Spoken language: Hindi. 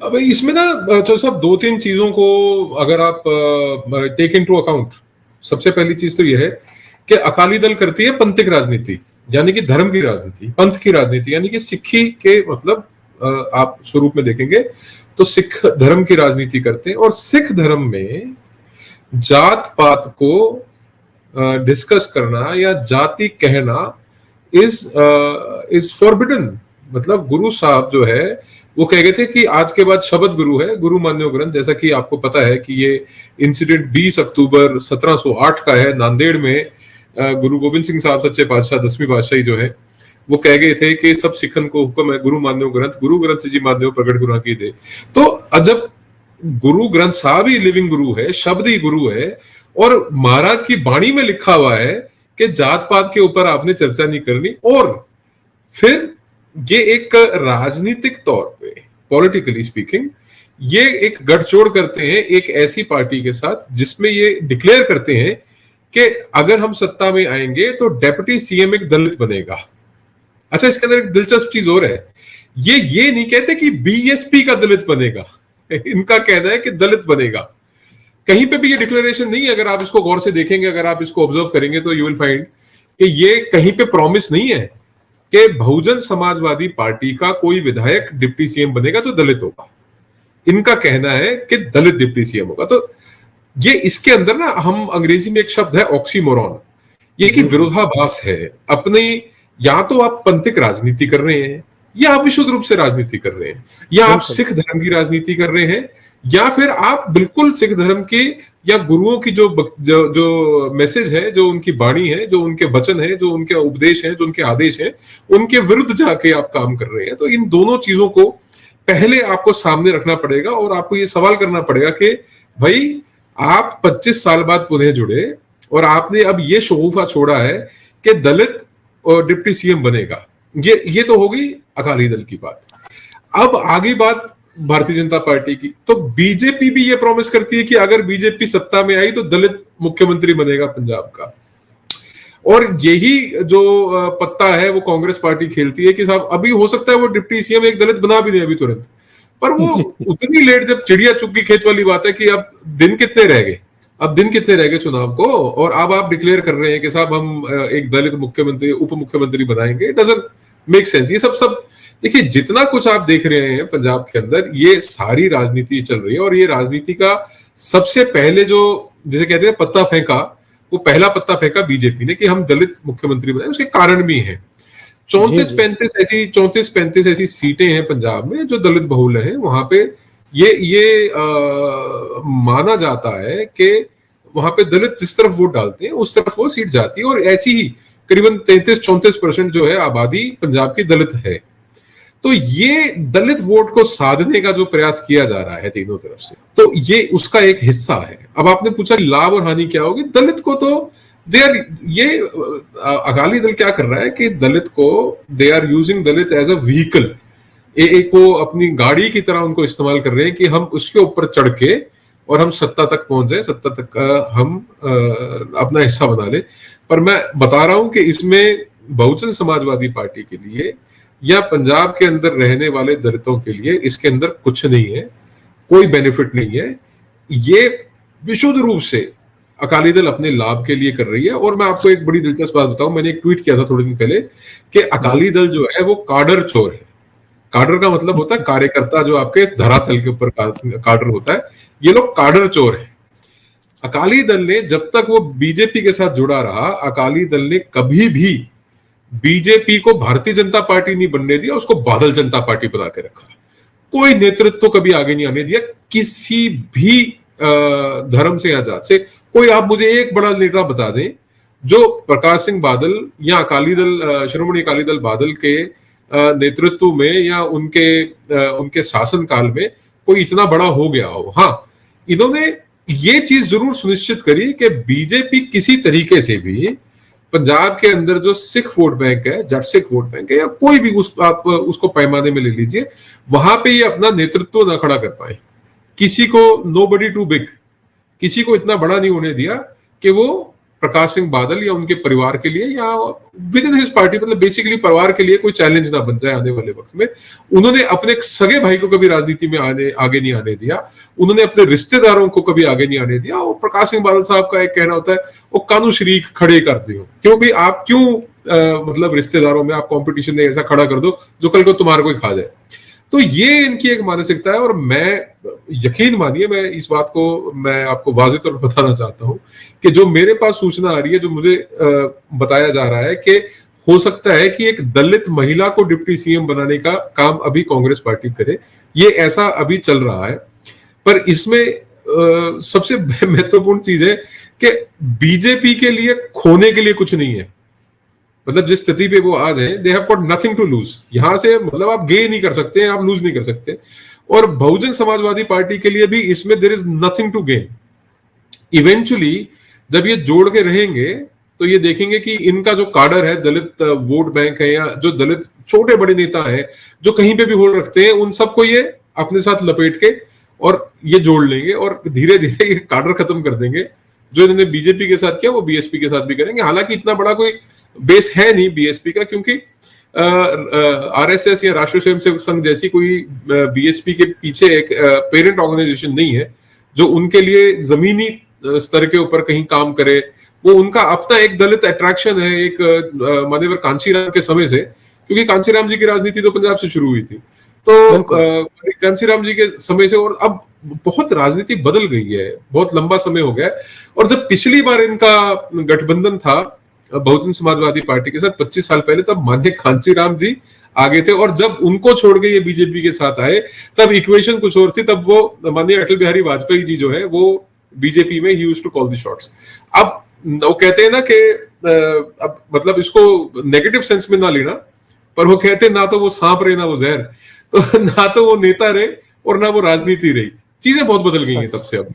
अब इसमें ना तो सब दो तीन चीजों को अगर आप टेक इनटू अकाउंट, सबसे पहली चीज तो यह है कि अकाली दल करती है पंथिक राजनीति, यानी कि धर्म की राजनीति, पंथ की राजनीति, यानी कि सिक्खी के मतलब आप स्वरूप में देखेंगे तो सिख धर्म की राजनीति करते हैं। और सिख धर्म में जात पात को डिस्कस करना या जाति कहना इज फॉरबिडन। मतलब गुरु साहब जो है वो कह गए थे कि आज के बाद शब्द गुरु है, गुरु मान्यो ग्रंथ। जैसा कि आपको पता है कि ये इंसिडेंट 20 अक्टूबर 1708 का है, नांदेड़ में गुरु गोविंद सिंह साहब सच्चे पातशाह 10वीं पातशाही जो है वो कह गए थे कि सब सिखन को हुक्म है गुरु मान्यो ग्रंथ, गुरु ग्रंथ जी मान्यो प्रगट गुरु की दे। तो जब गुरु ग्रंथ साहब ही लिविंग गुरु है, शब्द ही गुरु है, और महाराज की बाणी में लिखा हुआ है कि जात पात के ऊपर आपने चर्चा नहीं करनी, और फिर ये एक राजनीतिक तौर पे पॉलिटिकली स्पीकिंग ये एक गठजोड़ करते हैं एक ऐसी पार्टी के साथ जिसमें ये डिक्लेयर करते हैं कि अगर हम सत्ता में आएंगे तो डेप्यूटी सीएम एक दलित बनेगा। अच्छा, इसके अंदर एक दिलचस्प चीज और है, ये नहीं कहते कि बीएसपी का दलित बनेगा, इनका कहना है कि दलित बनेगा। कहीं पे भी ये डिक्लेरेशन नहीं है। अगर आप इसको गौर से देखेंगे, अगर आप इसको ऑब्जर्व करेंगे तो यू विल फाइंड कि ये कहीं पे प्रॉमिस नहीं है कि बहुजन समाजवादी पार्टी का कोई विधायक डिप्टी सीएम बनेगा तो दलित होगा। इनका कहना है कि दलित डिप्टी सीएम होगा। तो ये इसके अंदर ना, हम अंग्रेजी में एक शब्द है ऑक्सीमोरॉन, ये कि विरोधाभास है अपनी। या तो आप पंथिक राजनीति कर रहे हैं, या आप विशुद्ध रूप से राजनीति कर रहे हैं, या आप सिख धर्म की राजनीति कर रहे हैं, या फिर आप बिल्कुल सिख धर्म के या गुरुओं की जो मैसेज है, जो उनकी बाणी है, जो उनके वचन है, जो उनके उपदेश है, जो उनके आदेश है, उनके विरुद्ध जाके आप काम कर रहे हैं। तो इन दोनों चीजों को पहले आपको सामने रखना पड़ेगा और आपको ये सवाल करना पड़ेगा कि भाई आप 25 साल बाद पुनः जुड़े और आपने अब ये शगुफा छोड़ा है कि दलित और डिप्टी सीएम बनेगा। ये तो होगी अकाली दल की बात। अब आगे बात भारतीय जनता पार्टी की, तो बीजेपी भी ये प्रॉमिस करती है कि अगर बीजेपी सत्ता में आई तो दलित मुख्यमंत्री बनेगा पंजाब का। और यही जो पत्ता है वो कांग्रेस पार्टी खेलती है कि साहब अभी हो सकता है वो डिप्टी सीएम एक दलित बना भी नहीं अभी तुरंत, पर वो उतनी लेट जब चिड़िया चुग गई खेत वाली बात है कि अब दिन कितने रह गए, चुनाव को, और अब आप डिक्लेयर कर रहे हैं कि साहब हम एक दलित मुख्यमंत्री उप मुख्यमंत्री बनाएंगे। It doesn't make sense. ये सब देखिए, जितना कुछ आप देख रहे हैं पंजाब के अंदर, ये सारी राजनीति चल रही है। और ये राजनीति का सबसे पहले जो जैसे कहते हैं पत्ता फेंका, वो पहला पत्ता फेंका बीजेपी ने कि हम दलित मुख्यमंत्री बनाए। उसके कारण भी है 34-35 ऐसी सीटें हैं पंजाब में जो दलित बहुल हैं। वहां पे ये माना जाता है कि वहां पे दलित जिस तरफ वोट डालते हैं उस तरफ वो सीट जाती है। और ऐसी ही करीबन 33-34% जो है आबादी पंजाब की दलित है। तो ये दलित वोट को साधने का जो प्रयास किया जा रहा है तीनों तरफ से, तो ये उसका एक हिस्सा है। अब आपने पूछा लाभ और हानि क्या होगी दलित को, तो ये अकाली दल क्या कर रहा है कि दलित को they are using Dalit as a vehicle, एक वो अपनी गाड़ी की तरह उनको इस्तेमाल कर रहे हैं कि हम उसके ऊपर चढ़ के और हम सत्ता तक पहुंच जाए, सत्ता तक हम अपना हिस्सा बना ले। पर मैं बता रहा हूं कि इसमें बहुजन समाजवादी पार्टी के लिए या पंजाब के अंदर रहने वाले दलितों के लिए इसके अंदर कुछ नहीं है, कोई बेनिफिट नहीं है। ये विशुद्ध रूप से अकाली दल अपने लाभ के लिए कर रही है। और मैं आपको एक बड़ी दिलचस्प बात बताऊं, मैंने एक ट्वीट किया था थोड़े दिन पहले कि अकाली दल जो है वो काडर चोर है। काडर का मतलब होता है कार्यकर्ता, जो आपके धरातल के ऊपर काडर होता है। ये लोग काडर चोर है। अकाली दल ने जब तक वो बीजेपी के साथ जुड़ा रहा, अकाली दल ने कभी भी बीजेपी को भारतीय जनता पार्टी नहीं बनने दिया, उसको बादल जनता पार्टी बना के रखा। कोई नेतृत्व तो कभी आगे नहीं आने दिया किसी भी धर्म से या जात से। कोई आप मुझे एक बड़ा नेता बता दें जो प्रकाश सिंह बादल या अकाली दल, श्रोमणी अकाली दल बादल के नेतृत्व में या उनके शासनकाल में कोई इतना बड़ा हो गया हो। हाँ, इन्होंने ये चीज जरूर सुनिश्चित करी कि बीजेपी किसी तरीके से भी पंजाब के अंदर जो सिख वोट बैंक है, जट सिख वोट बैंक है, या कोई भी आप उसको पैमाने में ले लीजिए, वहां पे ये अपना नेतृत्व ना खड़ा कर पाए। किसी को नोबडी टू बिग, किसी को इतना बड़ा नहीं होने दिया कि वो प्रकाश सिंह बादल या उनके परिवार के लिए या विद इन हिज पार्टी, मतलब बेसिकली परिवार के लिए कोई चैलेंज ना बन जाए आने वाले वक्त में। उन्होंने अपने सगे भाई को कभी राजनीति में आगे नहीं आने दिया, उन्होंने अपने रिश्तेदारों को कभी आगे नहीं आने दिया। और प्रकाश सिंह बादल साहब का एक कहना होता है वो कानून शरीक खड़े कर दियो, क्योंकि आप क्यों मतलब रिश्तेदारों में आप कंपटीशन में ऐसा खड़ा कर दो जो कल को तुम्हारा कोई खा जाए। तो ये इनकी एक मानसिकता है। और मैं, यकीन मानिए, मैं इस बात को मैं आपको वाज़ेह तौर पर बताना चाहता हूं कि जो मेरे पास सूचना आ रही है, जो मुझे बताया जा रहा है कि हो सकता है कि एक दलित महिला को डिप्टी सीएम बनाने का काम अभी कांग्रेस पार्टी करे, ये ऐसा अभी चल रहा है। पर इसमें सबसे महत्वपूर्ण चीज है कि बीजेपी के लिए खोने के लिए कुछ नहीं है। मतलब जिस स्थिति पे वो आज है, they have got nothing to lose. यहां से मतलब आप गेन नहीं कर सकते हैं, आप लूज नहीं कर सकते। और बहुजन समाजवादी पार्टी के लिए भी इसमें there is nothing to gain. Eventually जब ये जोड़ के रहेंगे तो ये देखेंगे कि इनका जो काडर है, दलित वोट बैंक है, या जो दलित छोटे बड़े नेता हैं जो कहीं पे भी वोट रखते हैं, उन सबको ये अपने साथ लपेट के और ये जोड़ लेंगे और धीरे धीरे ये काडर खत्म कर देंगे। जो इन्होंने बीजेपी के साथ किया वो बीएसपी के साथ भी करेंगे। हालांकि इतना बड़ा कोई बेस है नहीं बीएसपी का, क्योंकि आरएसएस या राष्ट्रीय स्वयंसेवक संघ जैसी कोई बीएसपी के पीछे एक पेरेंट ऑर्गेनाइजेशन नहीं है जो उनके लिए जमीनी स्तर के ऊपर कहीं काम करे। वो उनका अपना एक दलित अट्रैक्शन है, एक मान्यवर कांचीराम के समय से, क्योंकि कांचीराम जी की राजनीति तो पंजाब से शुरू हुई थी, तो कांचीराम जी के समय से। और अब बहुत राजनीति बदल गई है, बहुत लंबा समय हो गया है। और जब पिछली बार इनका गठबंधन था बहुजन समाजवादी पार्टी के साथ 25 साल पहले, तब माननीय कांचीराम जी आगे थे। और जब उनको छोड़ के ये बीजेपी के साथ आए तब इक्वेशन कुछ और थी। तब वो माननीय अटल बिहारी वाजपेयी जी जो है वो बीजेपी में ही used to call the shots. अब वो कहते हैं ना कि अब मतलब इसको नेगेटिव सेंस में ना लेना, पर वो कहते हैं ना तो वो सांप रहे ना वो जहर, तो ना तो वो नेता रहे और ना वो राजनीति रही। चीजें बहुत बदल गई हैं तब से अब।